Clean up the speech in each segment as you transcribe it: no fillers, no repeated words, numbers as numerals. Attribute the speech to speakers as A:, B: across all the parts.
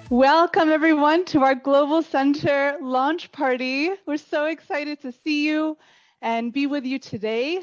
A: Welcome everyone to our Global Center launch party. We're so excited to see you and be with you today.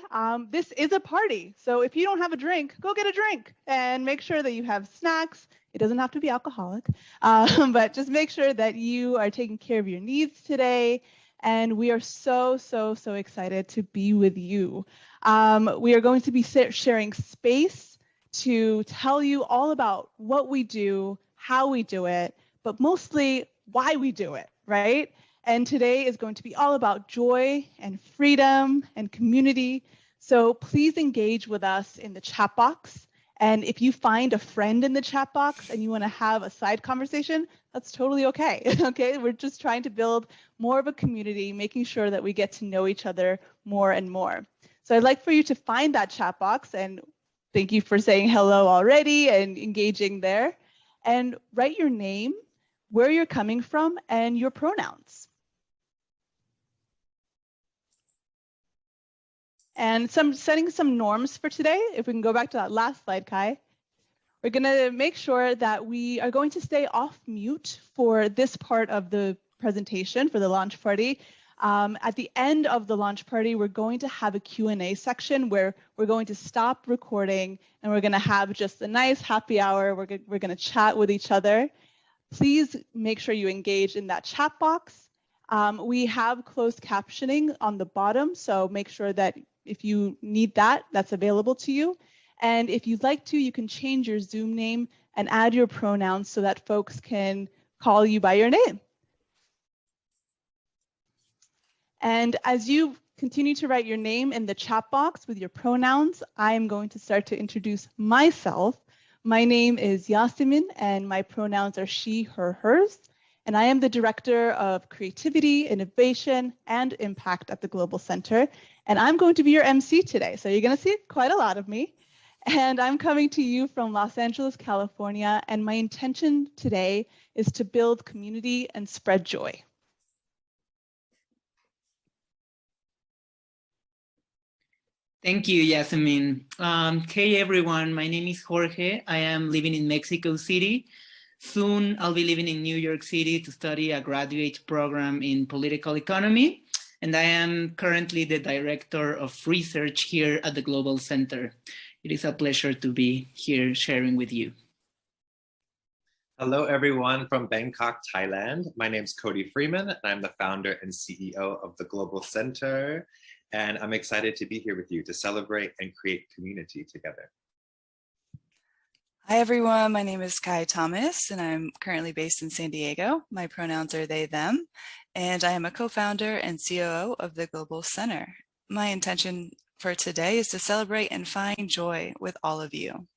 A: This is a party, so if you don't have a drink, go get a drink and make sure that you have snacks. It doesn't have to be alcoholic, but just make sure that you are taking care of your needs today. And we are so excited to be with you. We are going to be sharing space to tell you all about what we do, how we do it, but mostly why we do it, right? And today is going to be all about joy and freedom and community. So please engage with us in the chat box. And if you find a friend in the chat box and you want to have a side conversation, that's totally okay. Okay, we're just trying to build more of a community, making sure that we get to know each other more and more. So I'd like for you to find that chat box, and thank you for saying hello already and engaging there. And write your name, where you're coming from, and your pronouns. And setting some norms for today. If we can go back to that last slide, Kai. We're going to make sure that we are going to stay off mute for this part of the presentation for the launch party. At the end of the launch party, we're going to have a Q&A section where we're going to stop recording and we're going to have just a nice happy hour. We're going to chat with each other. Please make sure you engage in that chat box. We have closed captioning on the bottom, so make sure that if you need that, that's available to you. And if you'd like to, you can change your Zoom name and add your pronouns so that folks can call you by your name. And as you continue to write your name in the chat box with your pronouns, I am going to start to introduce myself. My name is Yasemin, and my pronouns are she, her, hers. And I am the Director of Creativity, Innovation, and Impact at the Global Center. And I'm going to be your MC today. So you're going to see quite a lot of me. And I'm coming to you from Los Angeles, California. And my intention today is to build community and spread joy.
B: Thank you, Yasemin. Hey, everyone. My name is Jorge. I am living in Mexico City. Soon, I'll be living in New York City to study a graduate program in political economy. And I am currently the Director of Research here at the Global Center. It is a pleasure to be here sharing with you.
C: Hello, everyone from Bangkok, Thailand. My name is Cody Freeman, and I'm the founder and CEO of the Global Center. And I'm excited to be here with you to celebrate and create community together.
D: Hi, everyone. My name is Kai Thomas, and I'm currently based in San Diego. My pronouns are they, them, and I am a co-founder and COO of the Global Center. My intention for today is to celebrate and find joy with all of you.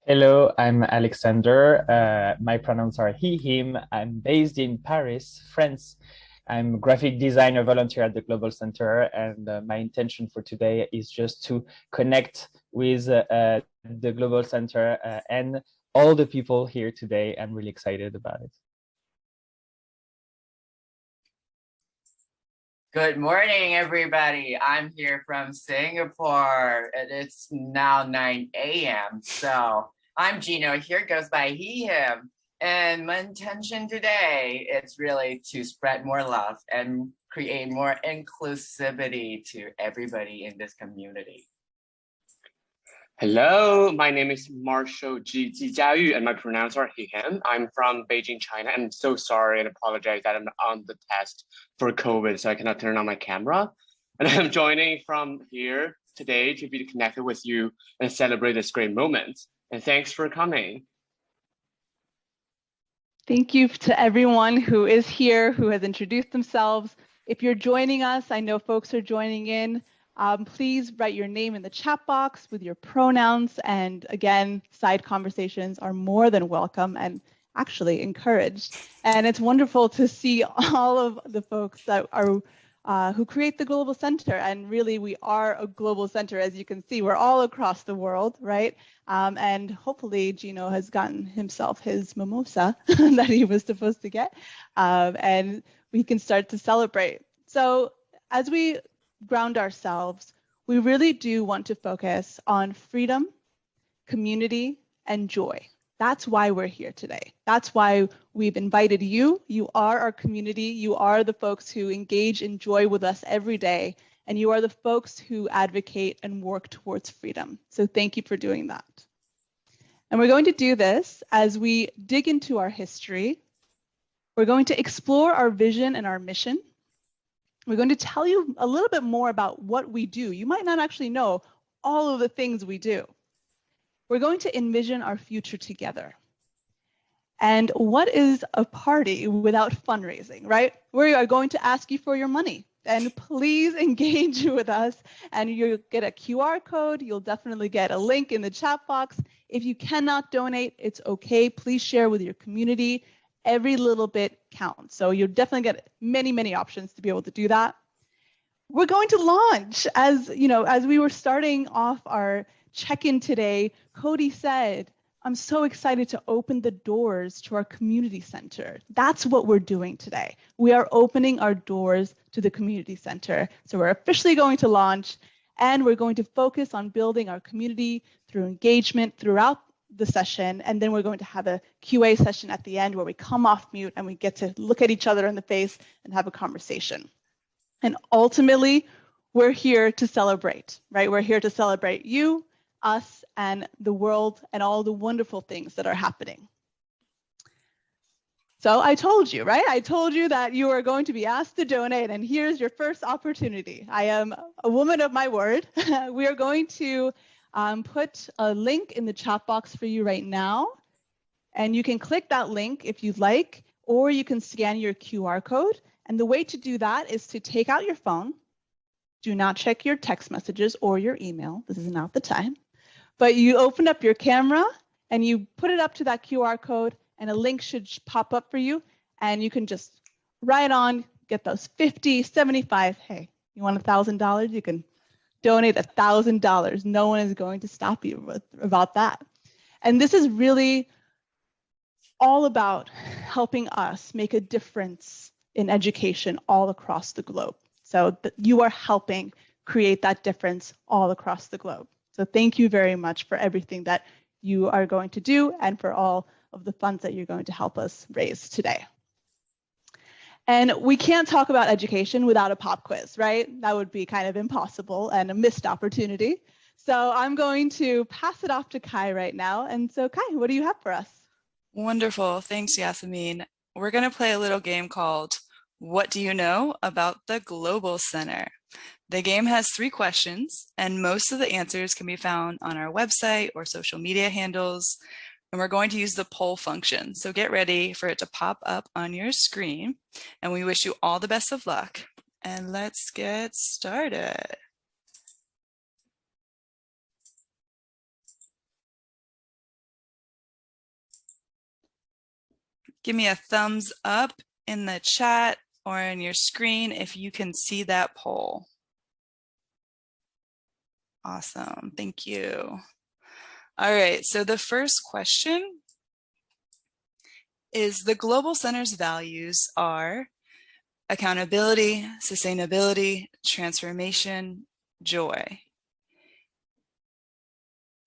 E: Hello, I'm Alexander. My pronouns are he, him. I'm based in Paris, France. I'm a graphic designer volunteer at the Global Center, and my intention for today is just to connect with the Global Center and all the people here today. I'm really excited about it.
F: Good morning, everybody. I'm here from Singapore, and it's now 9 a.m. So I'm Gino. Here goes by he, him. And my intention today is really to spread more love and create more inclusivity to everybody in this community.
G: Hello, my name is Marshall Ji Jijiayu, and my pronouns are he, him. I'm from Beijing, China. I'm so sorry and apologize that I'm on the test for COVID, so I cannot turn on my camera. And I'm joining from here today to be connected with you and celebrate this great moment. And thanks for coming.
A: Thank you to everyone who is here, who has introduced themselves. If you're joining us, I know folks are joining in. Please write your name in the chat box with your pronouns. And again, side conversations are more than welcome and actually encouraged. And it's wonderful to see all of the folks that are who create the Global Center. And really, we are a global center, as you can see. We're all across the world, right? And hopefully, Gino has gotten himself his mimosa that he was supposed to get. And we can start to celebrate. So as we ground ourselves, we really do want to focus on freedom, community, and joy. That's why we're here today. That's why we've invited you. You are our community. You are the folks who engage in joy with us every day. And you are the folks who advocate and work towards freedom. So thank you for doing that. And we're going to do this as we dig into our history. We're going to explore our vision and our mission. We're going to tell you a little bit more about what we do. You might not actually know all of the things we do. We're going to envision our future together. And what is a party without fundraising, right? We are going to ask you for your money. And please engage with us. And you'll get a QR code. You'll definitely get a link in the chat box. If you cannot donate, it's okay. Please share with your community. Every little bit counts. So you'll definitely get many, many options to be able to do that. We're going to launch, as we were starting off our check-in today, Cody said, I'm so excited to open the doors to our community center. That's what we're doing today. We are opening our doors to the community center. So we're officially going to launch, and we're going to focus on building our community through engagement throughout the session. And then we're going to have a QA session at the end where we come off mute and we get to look at each other in the face and have a conversation. And ultimately, we're here to celebrate, right? We're here to celebrate you, us, and the world, and all the wonderful things that are happening. So I told you, right? I told you that you are going to be asked to donate, and here's your first opportunity. I am a woman of my word. We are going to put a link in the chat box for you right now, and you can click that link if you'd like, or you can scan your QR code. And the way to do that is to take out your phone. Do not check your text messages or your email. This is not the time. But you open up your camera and you put it up to that QR code, and a link should pop up for you. And you can just write on, get those 50, 75. Hey, you want $1,000? You can donate $1,000. No one is going to stop you about that. And this is really all about helping us make a difference in education all across the globe. So you are helping create that difference all across the globe. So thank you very much for everything that you are going to do and for all of the funds that you're going to help us raise today. And we can't talk about education without a pop quiz, right? That would be kind of impossible and a missed opportunity. So I'm going to pass it off to Kai right now. And so Kai, what do you have for us?
D: Wonderful. Thanks, Yasmin. We're going to play a little game called What Do You Know About the Global Center? The game has 3 questions, and most of the answers can be found on our website or social media handles. And we're going to use the poll function. So get ready for it to pop up on your screen. And we wish you all the best of luck. And let's get started. Give me a thumbs up in the chat or in your screen if you can see that poll. Awesome, thank you. All right, so the first question is the Global Center's values are accountability, sustainability, transformation, joy.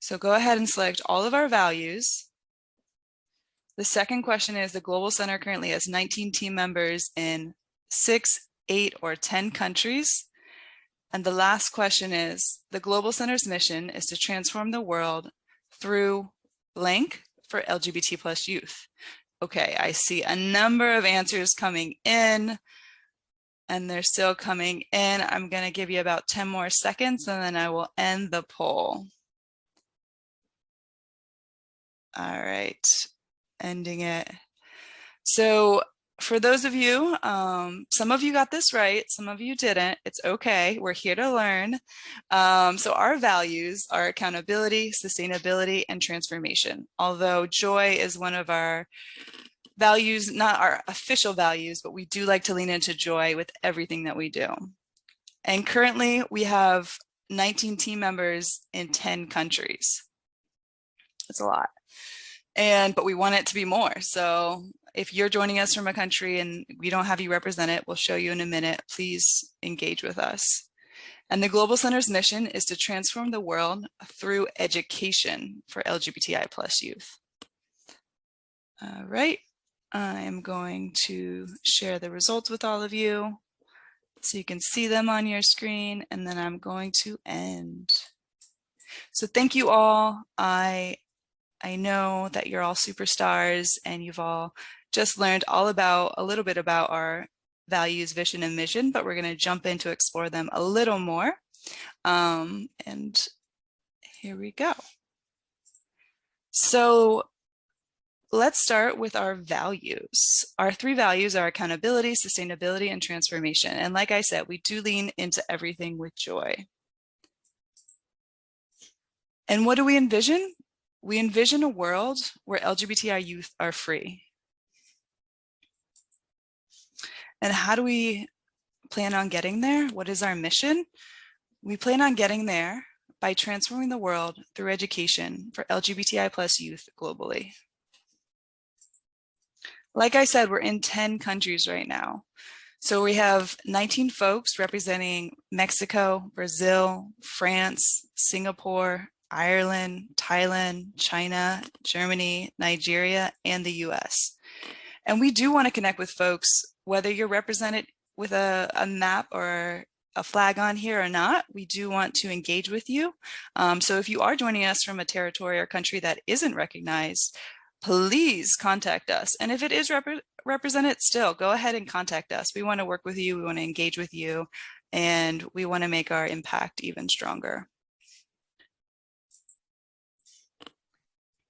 D: So go ahead and select all of our values. The second question is the Global Center currently has 19 team members in 6, 8, or 10 countries. And the last question is the Global Center's mission is to transform the world through blank for LGBT+ youth. Okay, I see a number of answers coming in and they're still coming in. I'm going to give you about 10 more seconds and then I will end the poll. All right, ending it. So for those of you, some of you got this right, some of you didn't. It's okay, we're here to learn. So our values are accountability, sustainability, and transformation. Although joy is one of our values, not our official values, but we do like to lean into joy with everything that we do. And currently we have 19 team members in 10 countries. That's a lot. But we want it to be more. So if you're joining us from a country and we don't have you represented, we'll show you in a minute. Please engage with us. And the Global Center's mission is to transform the world through education for LGBTI+ youth. All right, I am going to share the results with all of you so you can see them on your screen, and then I'm going to end. So thank you all. I know that you're all superstars and you've all just learned a little bit about our values, vision, and mission, but we're going to jump in to explore them a little more. And here we go. So let's start with our values. Our 3 values are accountability, sustainability, and transformation. And like I said, we do lean into everything with joy. And what do we envision? We envision a world where LGBTI youth are free. And how do we plan on getting there? What is our mission? We plan on getting there by transforming the world through education for LGBTI plus youth globally. Like I said, we're in 10 countries right now. So we have 19 folks representing Mexico, Brazil, France, Singapore, Ireland, Thailand, China, Germany, Nigeria, and the US. And we do want to connect with folks, whether you're represented with a map or a flag on here or not. We do want to engage with you. So if you are joining us from a territory or country that isn't recognized, please contact us. And if it is represented still, go ahead and contact us. We want to work with you, we want to engage with you, and we want to make our impact even stronger.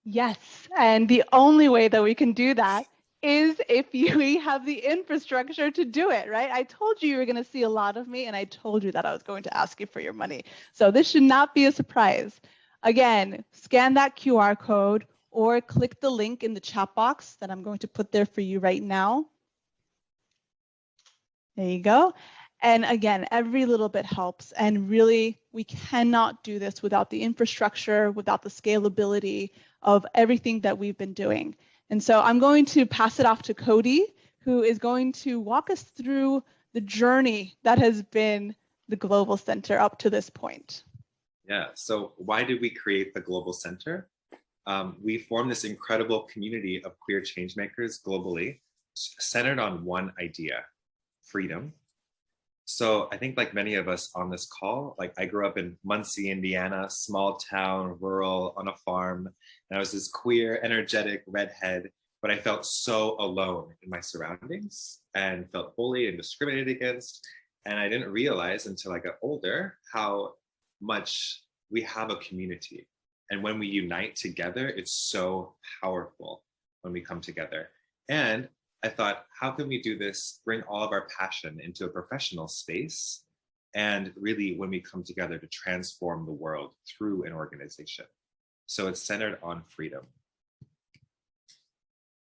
A: Yes, and the only way that we can do that is if we have the infrastructure to do it, right? I told you were going to see a lot of me, and I told you that I was going to ask you for your money. So this should not be a surprise. Again, scan that QR code or click the link in the chat box that I'm going to put there for you right now. There you go. And again, every little bit helps. And really, we cannot do this without the infrastructure, without the scalability of everything that we've been doing. And so I'm going to pass it off to Cody, who is going to walk us through the journey that has been the Global Center up to this point.
C: Yeah, so why did we create the Global Center? We formed this incredible community of queer changemakers globally, centered on one idea, freedom. So I think like many of us on this call, like I grew up in Muncie, Indiana, small town, rural, on a farm. And I was this queer, energetic redhead, but I felt so alone in my surroundings and felt bullied and discriminated against. And I didn't realize until I got older how much we have a community. And when we unite together, it's so powerful when we come together. And I thought, how can we do this, bring all of our passion into a professional space, and really when we come together to transform the world through an organization. So it's centered on freedom.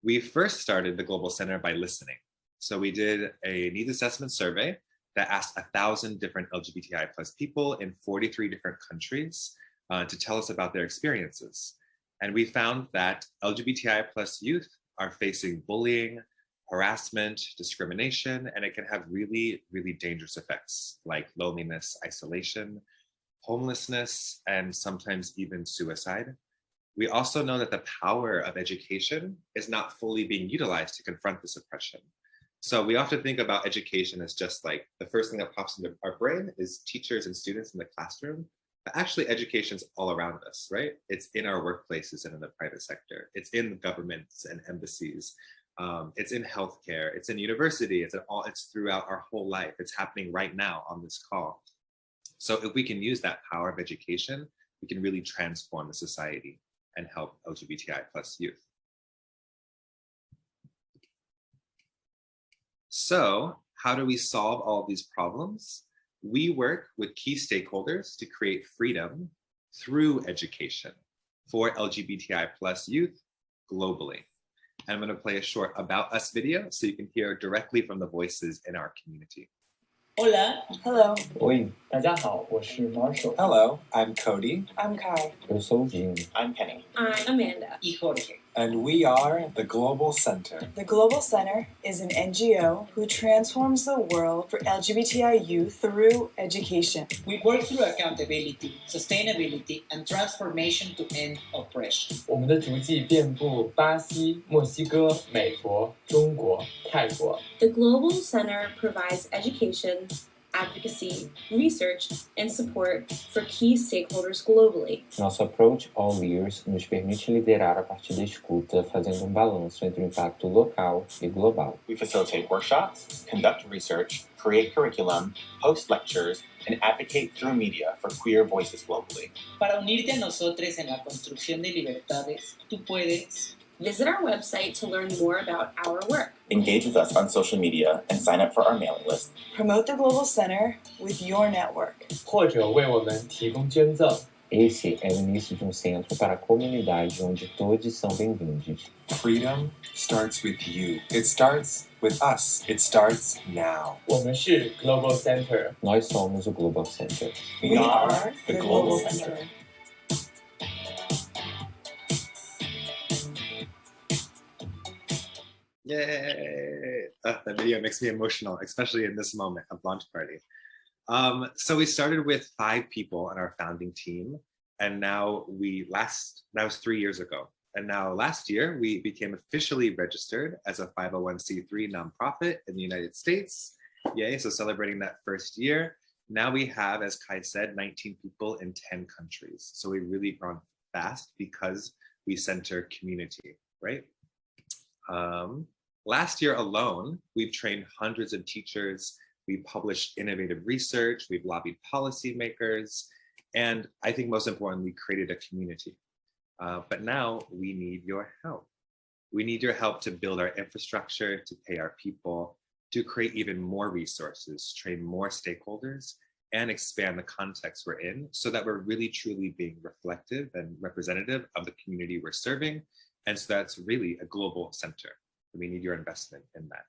C: We first started the Global Center by listening. So we did a needs assessment survey that asked 1,000 different LGBTI plus people in 43 different countries to tell us about their experiences. And we found that LGBTI plus youth are facing bullying, harassment, discrimination, and it can have really, really dangerous effects like loneliness, isolation, homelessness, and sometimes even suicide. We also know that the power of education is not fully being utilized to confront this oppression. So we often think about education as just like the first thing that pops into our brain is teachers and students in the classroom. But actually education's all around us, right? It's in our workplaces and in the private sector. It's in governments and embassies. It's in healthcare, it's in university, it's throughout our whole life. It's happening right now on this call. So if we can use that power of education, we can really transform the society and help LGBTI plus youth. So how do we solve all these problems? We work with key stakeholders to create freedom through education for LGBTI plus youth globally. And I'm going to play a short About Us video so you can hear directly from the voices in our community.
H: Hola.
D: Hello.
H: Oi. 大家好，我是 Marshall.
C: Hello, I'm Cody.
H: I'm Kai.
I: I'm Sophie.
H: I'm Penny.
J: I'm Amanda.
H: Y Jorge.
I: And we are the Global Center.
J: The Global Center is an NGO who transforms the world for LGBTI youth through education.
K: We work through accountability, sustainability, and transformation to end oppression.
H: 我们的足迹遍布巴西、墨西哥、美国、中国、泰国。
L: The Global Center provides education, advocacy, research, and support for key stakeholders globally.
M: Nosso approach all ears nos permite liderar a partir da escuta, fazendo balanço entre o impacto local e global.
N: We facilitate workshops, conduct research, create curriculum, host lectures, and advocate through media for queer voices globally.
K: Para unirte a nosotros en la construcción de libertades, tú puedes
L: visit our website to learn more about our work.
N: Engage with us on social media and sign up for our mailing list.
J: Promote the Global Center with your network.
H: 或者为我们提供捐赠。
M: Esse é o início de centro para a comunidade onde todos são bem-vindos.
I: Freedom starts with you. It starts with us. It starts now.
H: 我们是 Global Center.
M: Nós somos o Global Center.
J: We are the Global Center.
C: Yay! That video makes me emotional, especially in this moment of launch party. So we started with 5 people on our founding team, and now that was 3 years ago. And now last year, we became officially registered as a 501c3 nonprofit in the United States. Yay, so celebrating that first year. Now we have, as Kai said, 19 people in 10 countries. So we've really grown fast because we center community, right? Last year alone, we've trained hundreds of teachers, we published innovative research, we've lobbied policymakers, and I think most importantly, created a community. But now we need your help. We need your help to build our infrastructure, to pay our people, to create even more resources, train more stakeholders, and expand the context we're in so that we're really truly being reflective and representative of the community we're serving. And so that's really a global center. We need your investment in that.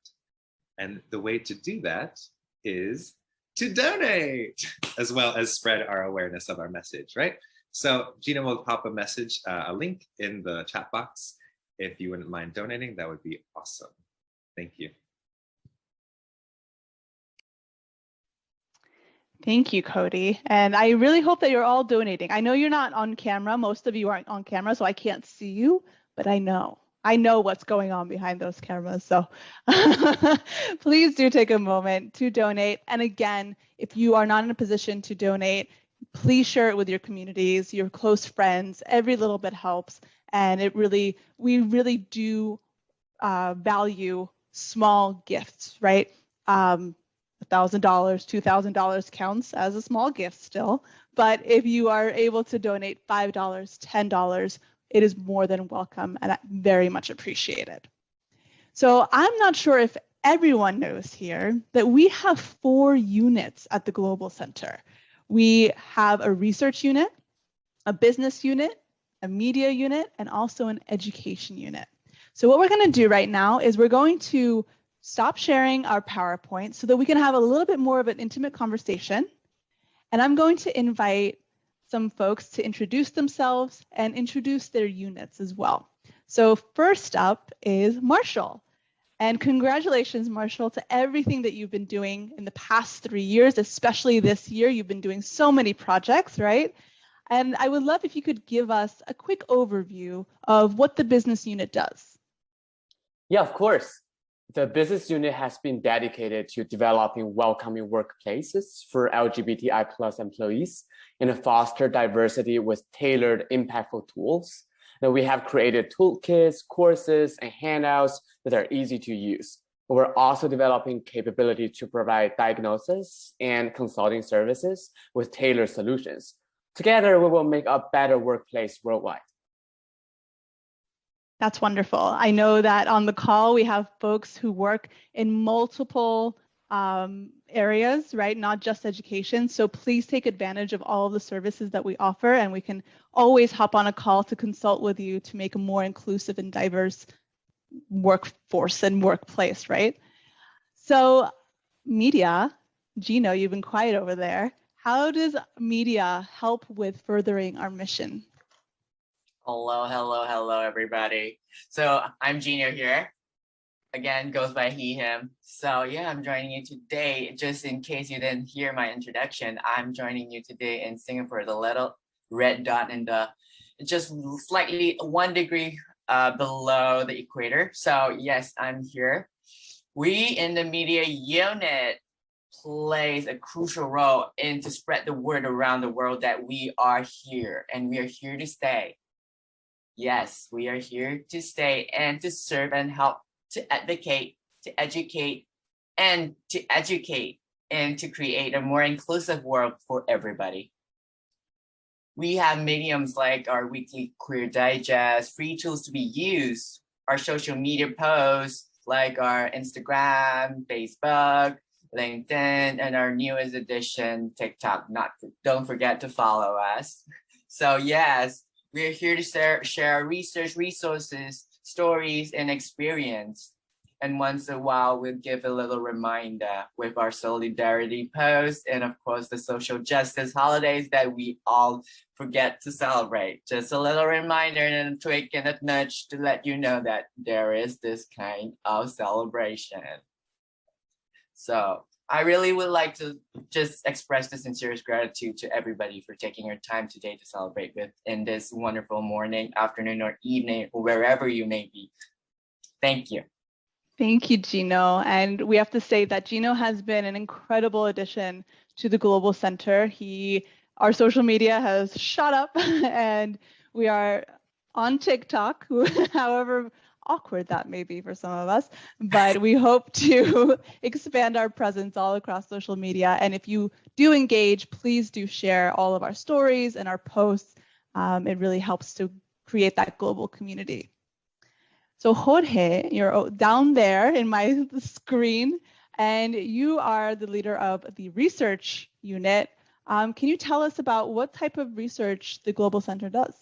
C: And the way to do that is to donate, as well as spread our awareness of our message, right? So Gina will pop a message, a link in the chat box. If you wouldn't mind donating, that would be awesome. Thank you.
A: Thank you, Cody. And I really hope that you're all donating. I know you're not on camera. Most of you aren't on camera, so I can't see you, but I know what's going on behind those cameras. So please do take a moment to donate. And again, if you are not in a position to donate, please share it with your communities, your close friends. Every little bit helps. And we really do value small gifts, right? $1,000, $2,000 counts as a small gift still. But if you are able to donate $5, $10, it is more than welcome and very much appreciated. So I'm not sure if everyone knows here that we have 4 units at the Global Center. We have a research unit, a business unit, a media unit, and also an education unit. So what we're going to do right now is we're going to stop sharing our PowerPoint so that we can have a little bit more of an intimate conversation. And I'm going to invite some folks to introduce themselves and introduce their units as well. So first up is Marshall. And congratulations, Marshall, to everything that you've been doing in the past 3 years, especially this year. You've been doing so many projects, right? And I would love if you could give us a quick overview of what the business unit does.
O: Yeah, of course. The business unit has been dedicated to developing welcoming workplaces for LGBTI plus employees and foster diversity with tailored, impactful tools. Now we have created toolkits, courses, and handouts that are easy to use. We're also developing capability to provide diagnosis and consulting services with tailored solutions. Together, we will make a better workplace worldwide.
A: That's wonderful. I know that on the call, we have folks who work in multiple areas, right? Not just education. So please take advantage of all of the services that we offer, and we can always hop on a call to consult with you to make a more inclusive and diverse workforce and workplace, right? So media, Gino, you've been quiet over there. How does media help with furthering our mission?
F: Hello, everybody. So I'm Gino here. Again, goes by he, him. So yeah, I'm joining you today. Just in case you didn't hear my introduction, I'm joining you today in Singapore, the little red dot in the just slightly 1 degree below the equator. So yes, I'm here. We in the media unit plays a crucial role in to spread the word around the world that we are here and we are here to stay. Yes, we are here to stay and to serve and help to advocate, to educate, and to create a more inclusive world for everybody. We have mediums like our weekly Queer Digest, free tools to be used, our social media posts like our Instagram, Facebook, LinkedIn, and our newest edition, TikTok. Don't forget to follow us. So yes, we're here to share research, resources, stories, and experience. And once in a while, we'll give a little reminder with our solidarity post and of course the social justice holidays that we all forget to celebrate. Just a little reminder and a tweak and a nudge to let you know that there is this kind of celebration. So I really would like to just express the sincerest gratitude to everybody for taking your time today to celebrate with in this wonderful morning, afternoon, or evening, or wherever you may be. Thank you.
A: Thank you, Gino. And we have to say that Gino has been an incredible addition to the Global Center. Our social media has shot up and we are on TikTok, however awkward that may be for some of us, but we hope to expand our presence all across social media. And if you do engage, please do share all of our stories and our posts. It really helps to create that global community. So Jorge, you're down there in my screen, and you are the leader of the research unit. Can you tell us about what type of research the Global Center does?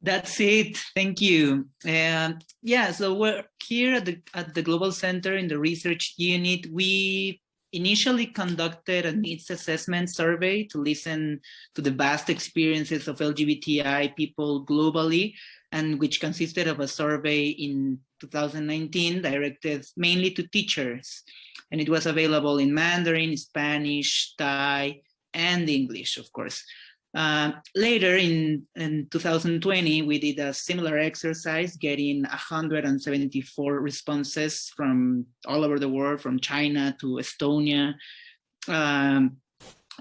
B: That's it. Thank you. Yeah, so we're here at the Global Center in the research unit. We initially conducted a needs assessment survey to listen to the vast experiences of LGBTI people globally, and which consisted of a survey in 2019 directed mainly to teachers. And it was available in Mandarin, Spanish, Thai, and English, of course. Later in 2020, we did a similar exercise, getting 174 responses from all over the world, from China to Estonia.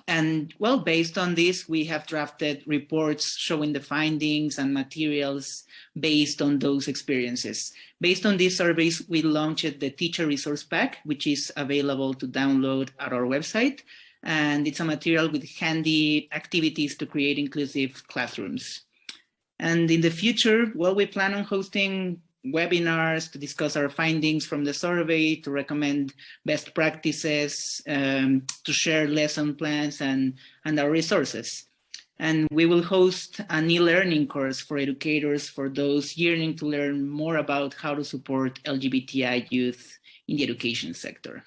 B: And well, based on this, we have drafted reports showing the findings and materials based on those experiences. Based on these surveys, we launched the Teacher Resource Pack, which is available to download at our website. And it's a material with handy activities to create inclusive classrooms. And in the future, well, we plan on hosting webinars to discuss our findings from the survey, to recommend best practices, to share lesson plans and our resources. And we will host an e-learning course for educators for those yearning to learn more about how to support LGBTI youth in the education sector.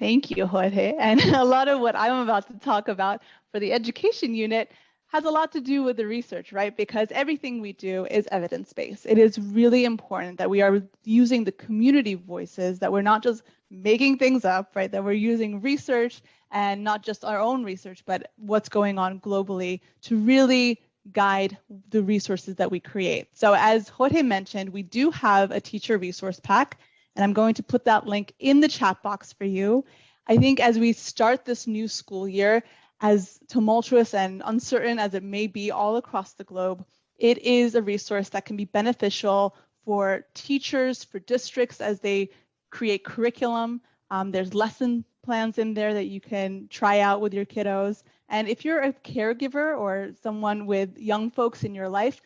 A: Thank you, Jorge. And a lot of what I'm about to talk about for the education unit has a lot to do with the research, right? Because everything we do is evidence-based. It is really important that we are using the community voices, that we're not just making things up, right? That we're using research and not just our own research, but what's going on globally to really guide the resources that we create. So as Jorge mentioned, we do have a teacher resource pack, and I'm going to put that link in the chat box for you. I think as we start this new school year, as tumultuous and uncertain as it may be all across the globe, it is a resource that can be beneficial for teachers, for districts as they create curriculum. There's lesson plans in there that you can try out with your kiddos. And if you're a caregiver or someone with young folks in your life,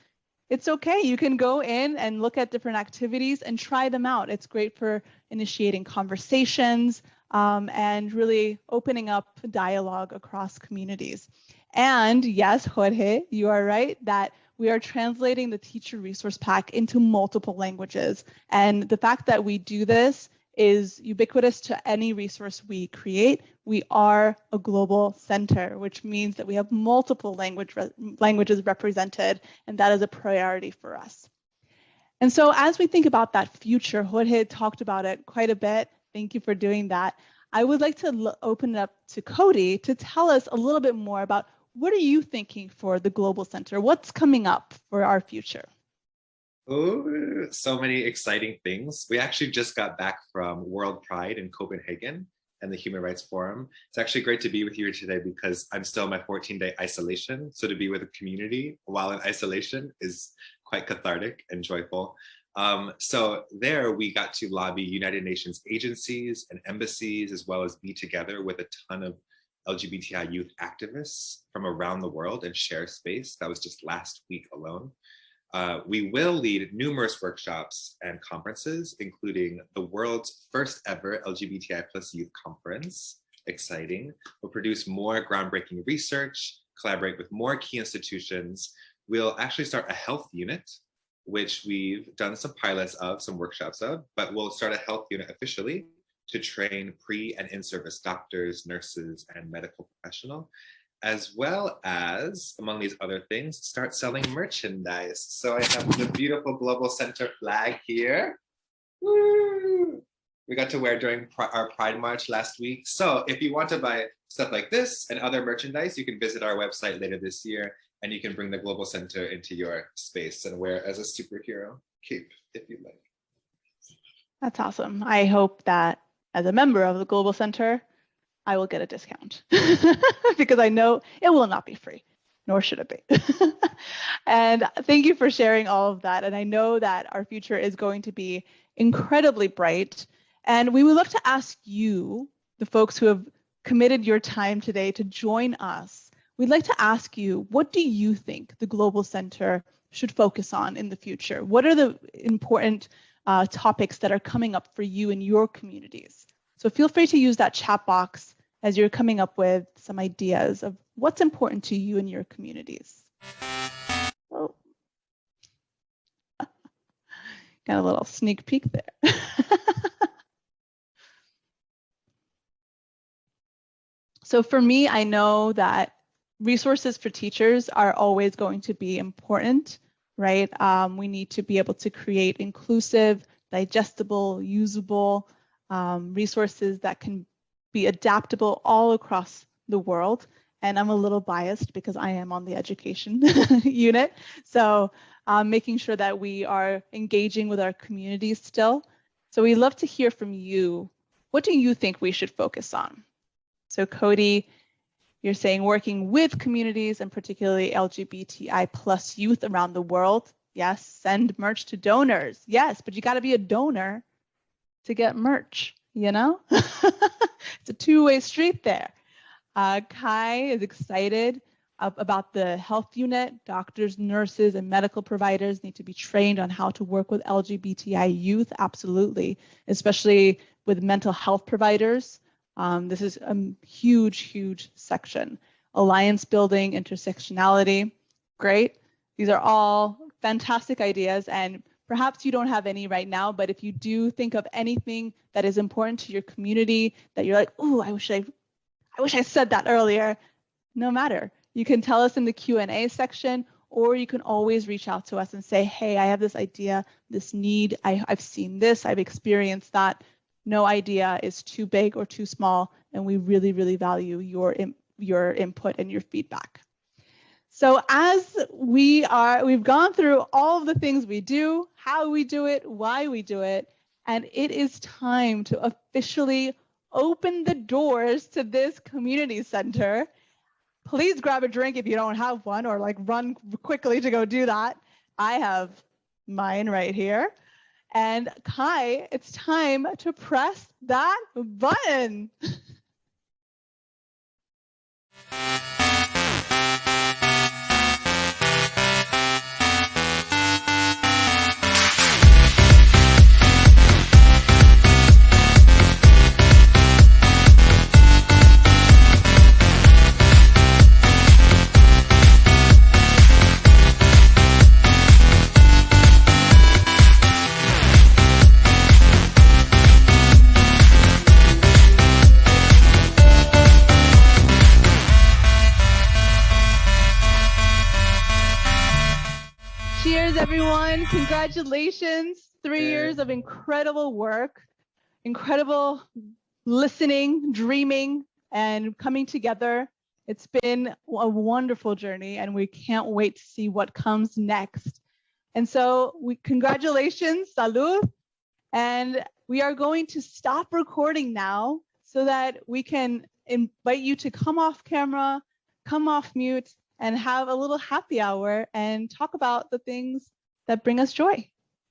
A: it's okay. You can go in and look at different activities and try them out. It's great for initiating conversations and really opening up dialogue across communities. And yes, Jorge, you are right that we are translating the teacher resource pack into multiple languages. And the fact that we do this is ubiquitous to any resource we create. We are a global center, which means that we have multiple languages represented, and that is a priority for us. And so as we think about that future, Jorge talked about it quite a bit. Thank you for doing that. I would like to open it up to Cody to tell us a little bit more about what are you thinking for the Global Center? What's coming up for our future?
C: Oh, so many exciting things. We actually just got back from World Pride in Copenhagen and the Human Rights Forum. It's actually great to be with you today because I'm still in my 14-day isolation. So to be with a community while in isolation is quite cathartic and joyful. So there we got to lobby United Nations agencies and embassies, as well as be together with a ton of LGBTI youth activists from around the world and share space. That was just last week alone. We will lead numerous workshops and conferences, including the world's first ever LGBTI plus youth conference. Exciting. We'll produce more groundbreaking research, collaborate with more key institutions. We'll actually start a health unit, which we've done some pilots of, some workshops of, but we'll start a health unit officially to train pre and in-service doctors, nurses, and medical professionals, as well as, among these other things, start selling merchandise. So I have the beautiful Global Center flag here. Woo! We got to wear during our Pride March last week. So if you want to buy stuff like this and other merchandise, you can visit our website later this year, and you can bring the Global Center into your space and wear as a superhero cape if you like.
A: That's awesome. I hope that as a member of the Global Center, I will get a discount because I know it will not be free, nor should it be. And thank you for sharing all of that. And I know that our future is going to be incredibly bright. And we would love to ask you, the folks who have committed your time today to join us, we'd like to ask you, what do you think the Global Center should focus on in the future? What are the important topics that are coming up for you in your communities? So feel free to use that chat box as you're coming up with some ideas of what's important to you in your communities. Oh. Got a little sneak peek there. So for me, I know that resources for teachers are always going to be important, right? We need to be able to create inclusive, digestible, usable resources that can be adaptable all across the world. And I'm a little biased because I am on the education unit. So making sure that we are engaging with our communities still. So we'd love to hear from you. What do you think we should focus on? So Cody, you're saying working with communities and particularly LGBTI plus youth around the world. Yes, send merch to donors. Yes, but you got to be a donor to get merch, you know? It's a two-way street there. Kai is excited about the health unit. Doctors, nurses, and medical providers need to be trained on how to work with LGBTI youth, absolutely, especially with mental health providers. This is a huge, huge section. Alliance building, intersectionality, great. These are all fantastic ideas, and perhaps you don't have any right now, but if you do think of anything that is important to your community that you're like, oh, I wish I said that earlier, no matter. You can tell us in the Q&A section, or you can always reach out to us and say, hey, I have this idea, this need, I've seen this, I've experienced that. No idea is too big or too small, and we really, really value your input and your feedback. So as we've gone through all of the things we do, how we do it, why we do it, and it is time to officially open the doors to this community center. Please grab a drink if you don't have one, or like run quickly to go do that. I have mine right here. And Kai, it's time to press that button. everyone. Congratulations. 3 years of incredible work, incredible listening, dreaming, and coming together. It's been a wonderful journey, and we can't wait to see what comes next. And so congratulations, salud. And we are going to stop recording now so that we can invite you to come off camera, come off mute, and have a little happy hour and talk about the things that bring us joy.